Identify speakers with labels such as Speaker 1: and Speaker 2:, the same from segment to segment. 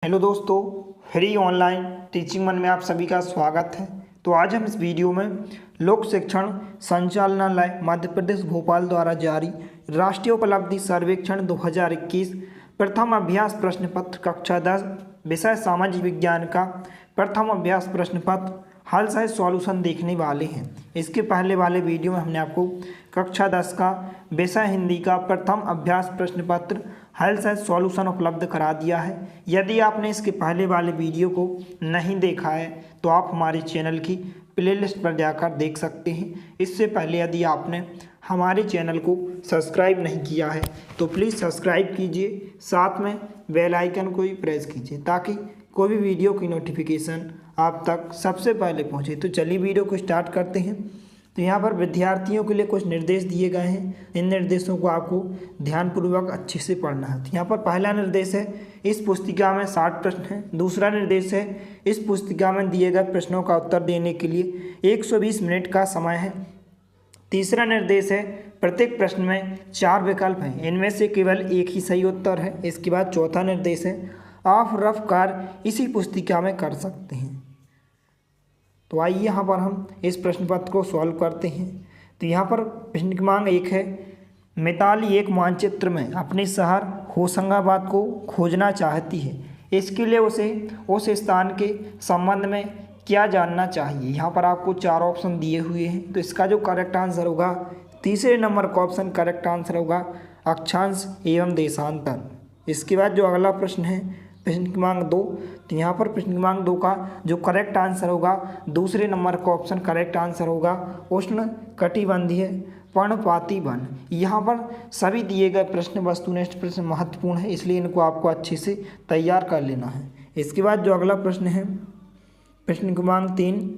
Speaker 1: Hello दोस्तों, free online teaching मन में आप सभी का स्वागत है। तो आज हम इस वीडियो में लोक शिक्षण संचालनालय मध्य प्रदेश भोपाल द्वारा जारी राष्ट्रीय उपलब्धि सर्वेक्षण 2021 प्रथम अभ्यास प्रश्न पत्र कक्षा 10 विषय सामाजिक विज्ञान का प्रथम अभ्यास प्रश्न पत्र हल सहित सॉल्यूशन देखने वाले हैं। इसके पहले वाले वीडियो में हमने आपको कक्षा 10 का विषय हिंदी का प्रथम अभ्यास प्रश्न पत्र हल सहित सॉल्यूशन उपलब्ध करा दिया है। यदि आपने इसके पहले वाले वीडियो को नहीं देखा है तो आप हमारे चैनल की प्लेलिस्ट पर जाकर देख सकते हैं। इससे पहले यदि आपने हमारे चैनल को सब्सक्राइब नहीं किया है तो प्लीज़ सब्सक्राइब कीजिए, साथ में बेल आइकन को भी प्रेस कीजिए ताकि कोई भी वीडियो की नोटिफिकेशन आप तक सबसे पहले पहुंचे। तो चलिए वीडियो को स्टार्ट करते हैं। तो यहाँ पर विद्यार्थियों के लिए कुछ निर्देश दिए गए हैं। इन निर्देशों को आपको ध्यानपूर्वक अच्छे से पढ़ना है। तो यहाँ पर पहला निर्देश है, इस पुस्तिका में 60 प्रश्न हैं। दूसरा निर्देश है, इस पुस्तिका में दिए गए प्रश्नों का उत्तर देने के लिए 120 मिनट का समय है। तीसरा निर्देश है, प्रत्येक प्रश्न में 4 विकल्प हैं, इनमें से केवल एक ही सही उत्तर है। इसके बाद चौथा निर्देश है, आप रफ कार्य इसी पुस्तिका में कर सकते हैं। तो आइए यहाँ पर हम इस प्रश्न पत्र को सॉल्व करते हैं। तो यहाँ पर प्रश्न क्रमांक 1 है, मिताली एक मानचित्र में अपने शहर होशंगाबाद को खोजना चाहती है। इसके लिए उसे उस स्थान के संबंध में क्या जानना चाहिए। यहाँ पर आपको 4 ऑप्शन दिए हुए हैं। तो इसका जो करेक्ट आंसर होगा, तीसरे नंबर का ऑप्शन करेक्ट आंसर होगा अक्षांश एवं देशांतर। इसके बाद जो अगला प्रश्न है प्रश्न क्रमांक 2, तो यहाँ पर प्रश्न क्रमांक 2 का जो करेक्ट आंसर होगा, दूसरे नंबर का ऑप्शन करेक्ट आंसर होगा उष्ण कटिबंधीय पर्णपाती वन। यहाँ पर सभी दिए गए प्रश्न वस्तुनिष्ठ प्रश्न महत्वपूर्ण है, इसलिए इनको आपको अच्छे से तैयार कर लेना है। इसके बाद जो अगला प्रश्न है प्रश्न क्रमांक 3,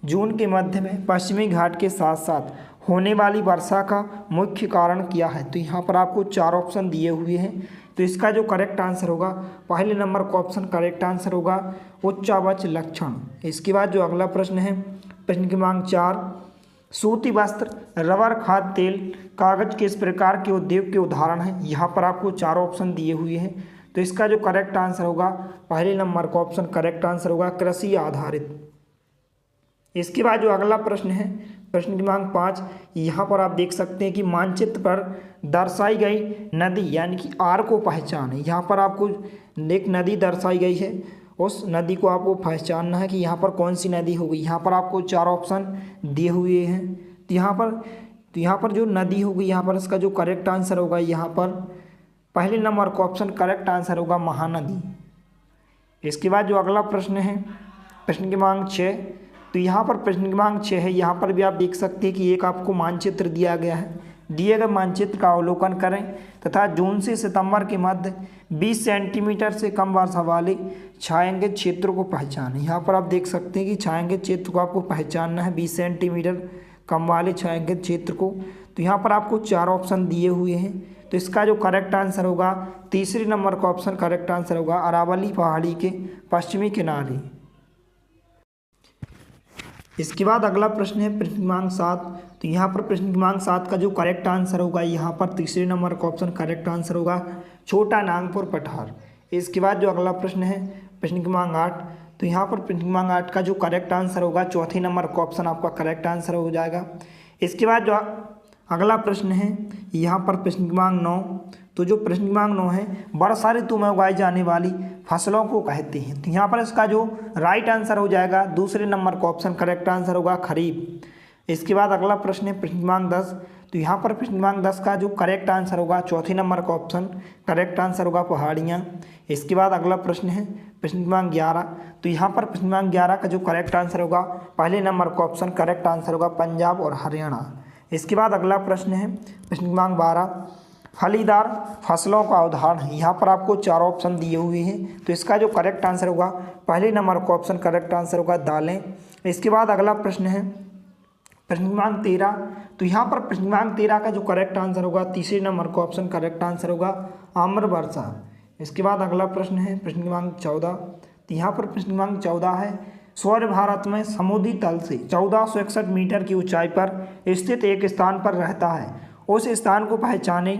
Speaker 1: जून के मध्य में पश्चिमी घाट के साथ साथ होने वाली वर्षा का मुख्य कारण क्या है। तो यहाँ पर आपको 4 ऑप्शन दिए हुए हैं। तो इसका जो करेक्ट आंसर होगा, पहले नंबर का ऑप्शन करेक्ट आंसर होगा उच्चावच लक्षण। इसके बाद जो अगला प्रश्न है प्रश्न क्रमांक 4, सूती वस्त्र, रबर, खाद्य तेल, कागज किस प्रकार के उद्योग के उदाहरण हैं। यहाँ पर आपको 4 ऑप्शन दिए हुए हैं। तो इसका जो करेक्ट आंसर होगा, पहले नंबर का ऑप्शन करेक्ट आंसर होगा कृषि आधारित। इसके बाद जो अगला प्रश्न है प्रश्न क्रमांक 5, यहाँ पर आप देख सकते हैं कि मानचित्र पर दर्शाई गई नदी यानी कि आर को पहचाने। यहाँ पर आपको एक नदी दर्शाई गई है, उस नदी को आपको पहचानना है कि यहाँ पर कौन सी नदी होगी। यहाँ पर आपको 4 ऑप्शन दिए हुए हैं। तो यहाँ पर जो नदी होगी, यहाँ पर इसका जो करेक्ट आंसर होगा, यहाँ पर पहले नंबर का ऑप्शन करेक्ट आंसर होगा महानदी। इसके बाद जो अगला प्रश्न है प्रश्न क्रमांक 6, तो यहाँ पर प्रश्न क्रमांक 6 है। यहाँ पर भी आप देख सकते हैं कि एक आपको मानचित्र दिया गया है। दिए गए मानचित्र का अवलोकन करें तथा जून से सितंबर के मध्य 20 सेंटीमीटर से कम वर्षा वाले छायांकित क्षेत्रों को पहचानें। यहाँ पर आप देख सकते हैं कि छायांकित क्षेत्र को आपको पहचानना है, 20 सेंटीमीटर कम वाले छायांकित क्षेत्र को। तो यहाँ पर आपको 4 ऑप्शन दिए हुए हैं। तो इसका जो करेक्ट आंसर होगा, तीसरे नंबर का ऑप्शन करेक्ट आंसर होगा अरावली पहाड़ी के पश्चिमी किनारे। इसके बाद अगला प्रश्न है प्रश्न क्रमांक 7, तो यहाँ पर प्रश्न क्रमांक 7 का जो करेक्ट आंसर होगा, यहाँ पर तीसरे नंबर का ऑप्शन करेक्ट आंसर होगा छोटा नागपुर पठार। इसके बाद जो अगला प्रश्न है प्रश्न क्रमांक 8, तो यहाँ पर प्रश्न क्रमांक 8 का जो करेक्ट आंसर होगा, चौथे नंबर का ऑप्शन आपका करेक्ट आंसर हो जाएगा। इसके बाद जो अगला प्रश्न है यहाँ पर प्रश्न क्रमांक 9, तो जो प्रश्न क्रमांक 9 है, वर्षा ऋतु में उगाई जाने वाली फसलों को कहते हैं। तो यहाँ पर इसका जो राइट आंसर हो जाएगा, दूसरे नंबर का ऑप्शन करेक्ट आंसर होगा खरीफ। इसके बाद अगला प्रश्न है प्रश्न क्रमांक 10, तो यहाँ पर प्रश्न क्रमांक 10 का जो करेक्ट आंसर होगा, चौथे नंबर का ऑप्शन करेक्ट आंसर होगा पहाड़ियाँ। इसके बाद अगला प्रश्न है प्रश्न क्रमांक 11, तो यहाँ पर प्रश्न क्रमांक 11 का जो करेक्ट आंसर होगा, पहले नंबर का ऑप्शन करेक्ट आंसर होगा पंजाब और हरियाणा। इसके बाद अगला प्रश्न है प्रश्न क्रमांक 12, फलीदार फसलों का उदाहरण है। यहाँ पर आपको 4 ऑप्शन दिए हुए हैं। तो इसका जो करेक्ट आंसर होगा, पहले नंबर का ऑप्शन करेक्ट आंसर होगा दालें। इसके बाद अगला प्रश्न है प्रश्न क्रमांक 13, तो यहाँ पर प्रश्न क्रमांक 13 का जो करेक्ट आंसर होगा, तीसरे नंबर का ऑप्शन करेक्ट आंसर होगा आम्र वर्षा। इसके बाद अगला प्रश्न है प्रश्न क्रमांक 14, तो यहाँ पर प्रश्न क्रमांक 14 है, सूर्य भारत में समुद्री तल से 1461 मीटर की ऊंचाई पर स्थित एक स्थान पर रहता है, उस स्थान को पहचाने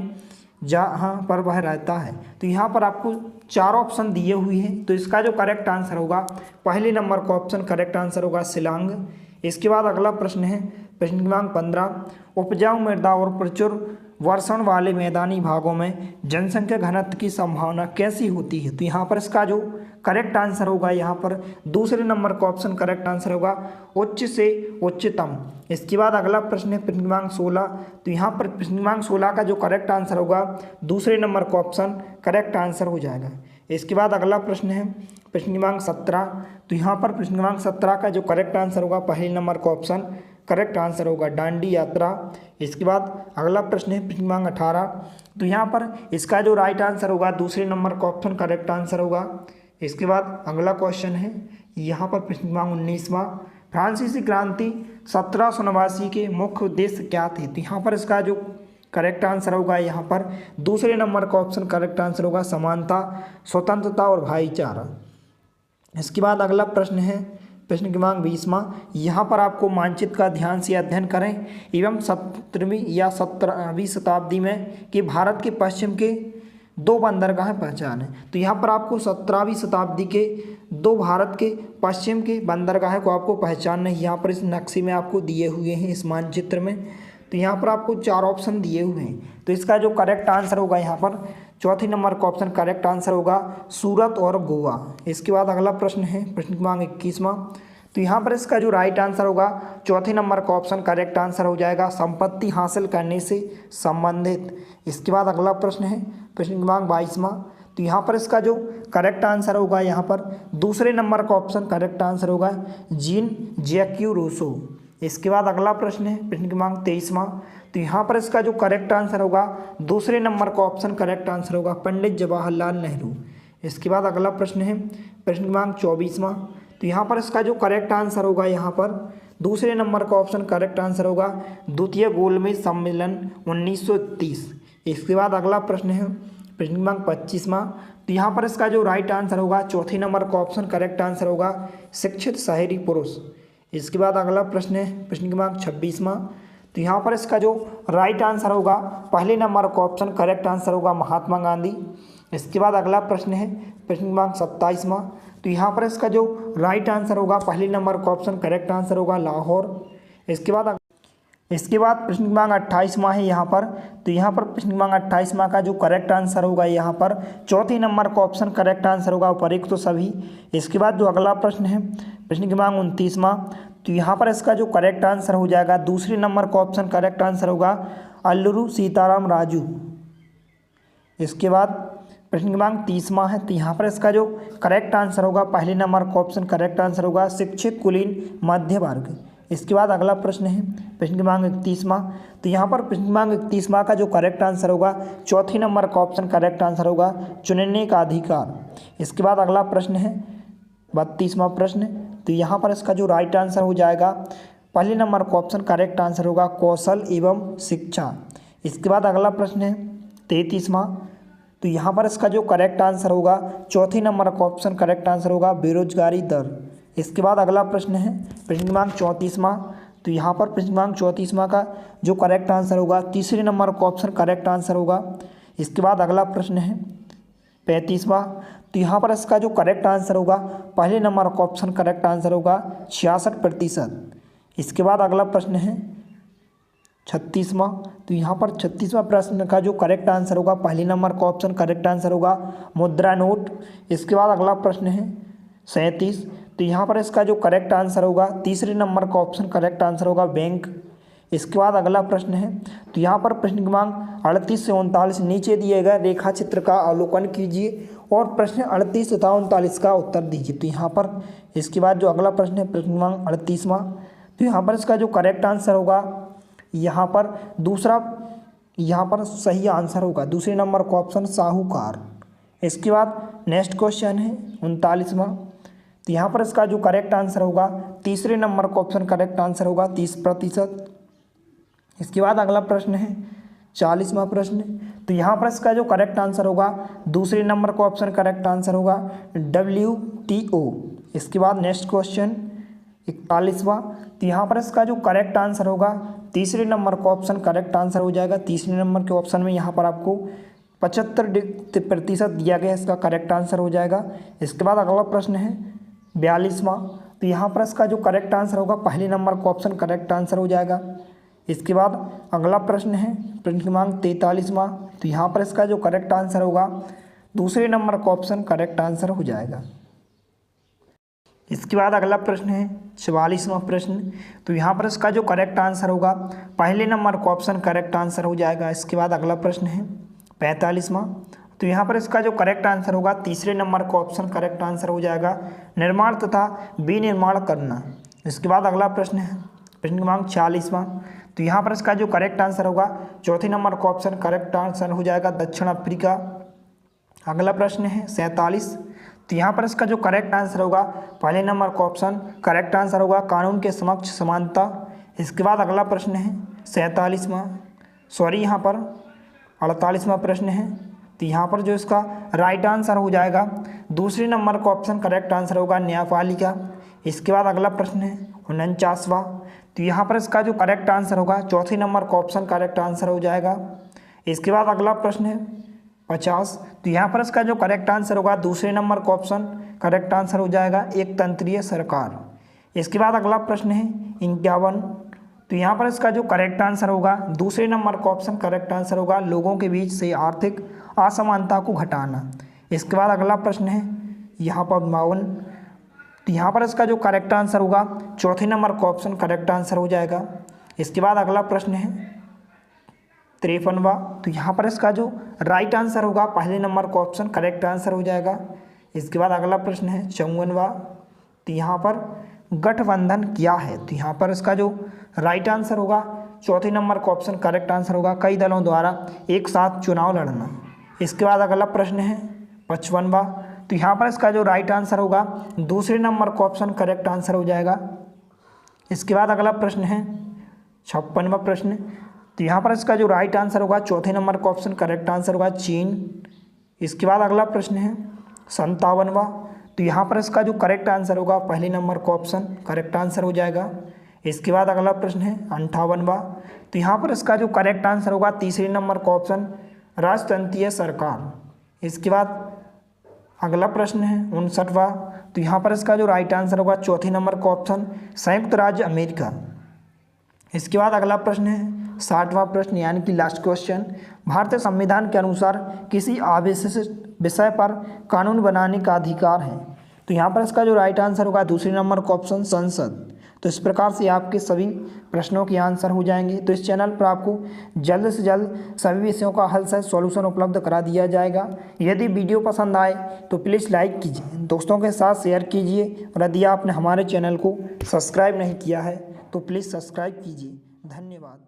Speaker 1: जहाँ पर वह रहता है। तो यहाँ पर आपको 4 ऑप्शन दिए हुए हैं। तो इसका जो करेक्ट आंसर होगा, पहले नंबर का ऑप्शन करेक्ट आंसर होगा शिलांग। इसके बाद अगला प्रश्न है प्रश्न क्रमांक 15, उपजाऊ मृदा और प्रचुर वर्षण वाले मैदानी भागों में जनसंख्या घनत्व की संभावना कैसी होती है। तो यहाँ पर इसका जो करेक्ट आंसर होगा, यहाँ पर दूसरे नंबर का ऑप्शन करेक्ट आंसर होगा उच्च से उच्चतम। इसके बाद अगला प्रश्न है प्रश्न क्रमांक 16। तो यहाँ पर प्रश्न क्रमांक 16 का जो करेक्ट आंसर होगा, दूसरे नंबर का ऑप्शन करेक्ट आंसर हो जाएगा। इसके बाद अगला प्रश्न है प्रश्न क्रमांक 17। तो यहाँ पर प्रश्न क्रमांक 17 का जो करेक्ट आंसर होगा, पहले नंबर का ऑप्शन करेक्ट आंसर होगा दांडी यात्रा। इसके बाद अगला प्रश्न है प्रश्न क्रमांक 18। तो यहाँ पर इसका जो राइट आंसर होगा, दूसरे नंबर का ऑप्शन करेक्ट आंसर होगा। इसके बाद अगला क्वेश्चन है यहाँ पर प्रश्न क्रमांक 19वां, फ्रांसीसी क्रांति 1789 के मुख्य उद्देश्य क्या थे। तो यहाँ पर इसका जो करेक्ट आंसर होगा, यहाँ पर दूसरे नंबर का ऑप्शन करेक्ट आंसर होगा समानता, स्वतंत्रता और भाईचारा। इसके बाद अगला प्रश्न है प्रश्न क्रमांक 20वां। यहाँ पर आपको मानचित्र का ध्यान से अध्ययन करें एवं 17वीं या 17वीं शताब्दी में कि भारत के पश्चिम के 2 बंदरगाहें पहचानें। तो यहाँ पर आपको 17वीं शताब्दी के 2 भारत के पश्चिम के बंदरगाह को आपको पहचानना है। यहाँ पर इस नक्शे में आपको दिए हुए हैं, इस मानचित्र में। तो यहाँ पर आपको 4 ऑप्शन दिए हुए हैं। तो इसका जो करेक्ट आंसर होगा, यहाँ पर चौथे नंबर का ऑप्शन करेक्ट आंसर होगा सूरत और गोवा। इसके बाद अगला प्रश्न है प्रश्न क्रमांक 21वां। तो यहाँ पर इसका जो राइट आंसर होगा, चौथे नंबर का ऑप्शन करेक्ट आंसर हो जाएगा संपत्ति हासिल करने से संबंधित। इसके बाद अगला प्रश्न है प्रश्न क्रमांक 22वां। तो यहाँ पर इसका जो करेक्ट आंसर होगा, यहाँ पर दूसरे नंबर का ऑप्शन करेक्ट आंसर होगा जीन जैक्यू रूसो। इसके बाद अगला प्रश्न है प्रश्न क्रमांक 23वां। तो यहाँ पर इसका जो करेक्ट आंसर होगा, दूसरे नंबर का ऑप्शन करेक्ट आंसर होगा पंडित जवाहरलाल नेहरू। इसके बाद अगला प्रश्न है प्रश्न क्रमांक 24वां। तो यहाँ पर इसका जो करेक्ट आंसर होगा, यहाँ पर दूसरे नंबर का ऑप्शन करेक्ट आंसर होगा द्वितीय गोलमेज सम्मेलन 1931। इसके बाद अगला प्रश्न है प्रश्न क्रमांक 25वां। तो यहाँ पर इसका जो राइट आंसर होगा, चौथे नंबर का ऑप्शन करेक्ट आंसर होगा शिक्षित शहरी पुरुष। इसके बाद अगला प्रश्न है प्रश्न क्रमांक 26वां। तो यहाँ पर इसका जो राइट आंसर होगा, पहले नंबर का ऑप्शन करेक्ट आंसर होगा महात्मा गांधी। इसके बाद अगला प्रश्न है प्रश्न क्रमांक 27वां। तो यहाँ पर इसका जो राइट आंसर होगा, पहले नंबर का ऑप्शन करेक्ट आंसर होगा लाहौर। इसके बाद प्रश्न क्रमांक 28वां है यहाँ पर। तो यहाँ पर प्रश्न क्रमांक 28वां का जो करेक्ट आंसर होगा, यहाँ पर चौथे नंबर का ऑप्शन करेक्ट आंसर होगा उपरोक्त तो सभी। इसके बाद जो अगला प्रश्न है प्रश्न क्रमांक 29वां। तो यहाँ पर इसका जो करेक्ट आंसर हो जाएगा, दूसरे नंबर का ऑप्शन करेक्ट आंसर होगा अल्लूरी सीताराम राजू। इसके बाद प्रश्न क्रमांक 30वां है। तो यहाँ पर इसका जो करेक्ट आंसर होगा, पहले नंबर का ऑप्शन करेक्ट आंसर होगा शिक्षित कुलीन मध्य वर्ग। इसके बाद अगला प्रश्न है प्रश्न क्रमांक 31वां। तो यहाँ पर प्रश्न क्रमांक 31वां का जो करेक्ट आंसर होगा, चौथे नंबर का ऑप्शन करेक्ट आंसर होगा चुनने का अधिकार। इसके बाद अगला प्रश्न है 32वां प्रश्न। तो यहाँ पर इसका जो राइट आंसर हो जाएगा, पहले नंबर का ऑप्शन करेक्ट आंसर होगा कौशल एवं शिक्षा। इसके बाद अगला प्रश्न है 33वां। तो यहाँ पर इसका जो करेक्ट आंसर होगा, चौथे नंबर का ऑप्शन करेक्ट आंसर होगा बेरोजगारी दर। इसके बाद अगला प्रश्न है प्रश्न क्रमांक 34वां। तो यहाँ पर प्रश्न क्रमांक 34वां का जो करेक्ट आंसर होगा, तीसरे नंबर का ऑप्शन करेक्ट आंसर होगा। इसके बाद अगला प्रश्न है 35वां। तो यहाँ पर इसका जो करेक्ट आंसर होगा, पहले नंबर का ऑप्शन करेक्ट आंसर होगा 66%। इसके बाद अगला प्रश्न है 36वां। तो यहाँ पर 36वां प्रश्न का जो करेक्ट आंसर होगा, पहले नंबर का ऑप्शन करेक्ट आंसर होगा मुद्रा नोट। इसके बाद अगला प्रश्न है 37। तो यहाँ पर इसका जो करेक्ट आंसर होगा, तीसरे नंबर का ऑप्शन करेक्ट आंसर होगा बैंक। इसके बाद अगला प्रश्न है। तो यहाँ पर प्रश्न क्रमांक 38 से 39 नीचे दिए गए रेखा चित्र का अवलोकन कीजिए और प्रश्न 38 तथा 39 का उत्तर दीजिए। तो यहाँ पर इसके बाद जो अगला प्रश्न है प्रश्न क्रमांक 38वां। तो यहाँ पर इसका जो करेक्ट आंसर होगा, यहाँ पर दूसरा, यहाँ पर सही आंसर होगा दूसरे नंबर का ऑप्शन साहूकार। इसके बाद नेक्स्ट क्वेश्चन है 39वां। तो यहाँ पर इसका जो करेक्ट आंसर होगा, तीसरे नंबर का ऑप्शन करेक्ट आंसर होगा 30%। इसके बाद अगला प्रश्न है 40वां प्रश्न। तो यहाँ पर इसका जो करेक्ट आंसर होगा, दूसरे नंबर का ऑप्शन करेक्ट आंसर होगा WTO। इसके बाद नेक्स्ट क्वेश्चन 41वां। तो यहाँ पर इसका जो करेक्ट आंसर होगा, तीसरे नंबर का ऑप्शन करेक्ट आंसर हो जाएगा। तीसरे नंबर के ऑप्शन में यहाँ पर आपको 75% दिया गया है, इसका करेक्ट आंसर हो जाएगा। इसके बाद अगला प्रश्न है 42वां। तो यहाँ पर इसका जो करेक्ट आंसर होगा पहले नंबर का ऑप्शन करेक्ट आंसर हो जाएगा। इसके बाद अगला प्रश्न है प्रश्न क्रमांक 43वां। तो यहाँ पर इसका जो करेक्ट आंसर होगा दूसरे नंबर का ऑप्शन करेक्ट आंसर हो जाएगा। इसके बाद अगला प्रश्न है 44वां प्रश्न। तो यहाँ पर इसका जो करेक्ट आंसर होगा पहले नंबर का ऑप्शन करेक्ट आंसर हो जाएगा। इसके बाद अगला प्रश्न है 45वां। तो यहाँ पर इसका जो करेक्ट आंसर होगा तीसरे नंबर का ऑप्शन करेक्ट आंसर हो जाएगा, निर्माण तथा विनिर्माण करना। इसके बाद अगला प्रश्न है प्रश्न क्रमांक 46वां। तो यहाँ पर इसका जो करेक्ट आंसर होगा चौथे नंबर का ऑप्शन करेक्ट आंसर हो जाएगा, दक्षिण अफ्रीका। अगला प्रश्न है 47। तो यहाँ पर इसका जो करेक्ट आंसर होगा पहले नंबर का ऑप्शन करेक्ट आंसर होगा, कानून के समक्ष समानता। इसके बाद अगला प्रश्न है 48वां प्रश्न है। तो यहाँ पर जो इसका राइट आंसर हो जाएगा दूसरे नंबर का ऑप्शन करेक्ट आंसर होगा, न्यायपालिका। इसके बाद अगला प्रश्न है 49वां। तो यहाँ पर इसका जो करेक्ट आंसर होगा चौथे नंबर का ऑप्शन करेक्ट आंसर हो जाएगा। इसके बाद अगला प्रश्न है 50। तो यहाँ पर इसका जो करेक्ट आंसर होगा दूसरे नंबर का ऑप्शन करेक्ट आंसर हो जाएगा, एक तंत्रीय सरकार। इसके बाद अगला प्रश्न है 51। तो यहाँ पर इसका जो करेक्ट आंसर होगा दूसरे नंबर का ऑप्शन करेक्ट आंसर होगा, लोगों के बीच से आर्थिक असमानता को घटाना। इसके बाद अगला प्रश्न है यहाँ पर 52। तो यहाँ पर इसका जो करेक्ट आंसर होगा चौथे नंबर का ऑप्शन करेक्ट आंसर हो जाएगा। इसके बाद अगला प्रश्न है 53वां। तो यहाँ पर इसका जो राइट आंसर होगा पहले नंबर का ऑप्शन करेक्ट आंसर हो जाएगा। इसके बाद अगला प्रश्न है 54वां। तो यहाँ पर गठबंधन क्या है? तो यहाँ पर इसका जो राइट आंसर होगा चौथे नंबर का ऑप्शन करेक्ट आंसर होगा, कई दलों द्वारा एक साथ चुनाव लड़ना। इसके बाद अगला प्रश्न है 55वां। तो यहाँ पर इसका जो राइट आंसर होगा दूसरे नंबर का ऑप्शन करेक्ट आंसर हो जाएगा। इसके बाद अगला प्रश्न है 56वां प्रश्न। तो यहाँ पर इसका जो राइट आंसर होगा चौथे नंबर का ऑप्शन करेक्ट आंसर होगा, चीन। इसके बाद अगला प्रश्न है 57वां। तो यहाँ पर इसका जो करेक्ट आंसर होगा पहले नंबर का ऑप्शन करेक्ट आंसर हो जाएगा। इसके बाद अगला प्रश्न है 58वां। तो यहाँ पर इसका जो करेक्ट आंसर होगा तीसरे नंबर का ऑप्शन राजतंत्रीय सरकार। इसके बाद अगला प्रश्न है 59वां। तो यहाँ पर इसका जो राइट आंसर होगा चौथे नंबर का ऑप्शन संयुक्त राज्य अमेरिका। इसके बाद अगला प्रश्न है 60वां प्रश्न यानी कि लास्ट क्वेश्चन। भारतीय संविधान के अनुसार किसी अविशिष्ट विषय पर कानून बनाने का अधिकार है। तो यहाँ पर इसका जो राइट आंसर होगा दूसरे नंबर का ऑप्शन संसद। तो इस प्रकार से आपके सभी प्रश्नों के आंसर हो जाएंगे। तो इस चैनल पर आपको जल्द से जल्द सभी विषयों का हल सहित सॉल्यूशन उपलब्ध करा दिया जाएगा। यदि वीडियो पसंद आए तो प्लीज़ लाइक कीजिए, दोस्तों के साथ शेयर कीजिए, और यदि आपने हमारे चैनल को सब्सक्राइब नहीं किया है तो प्लीज़ सब्सक्राइब कीजिए। धन्यवाद।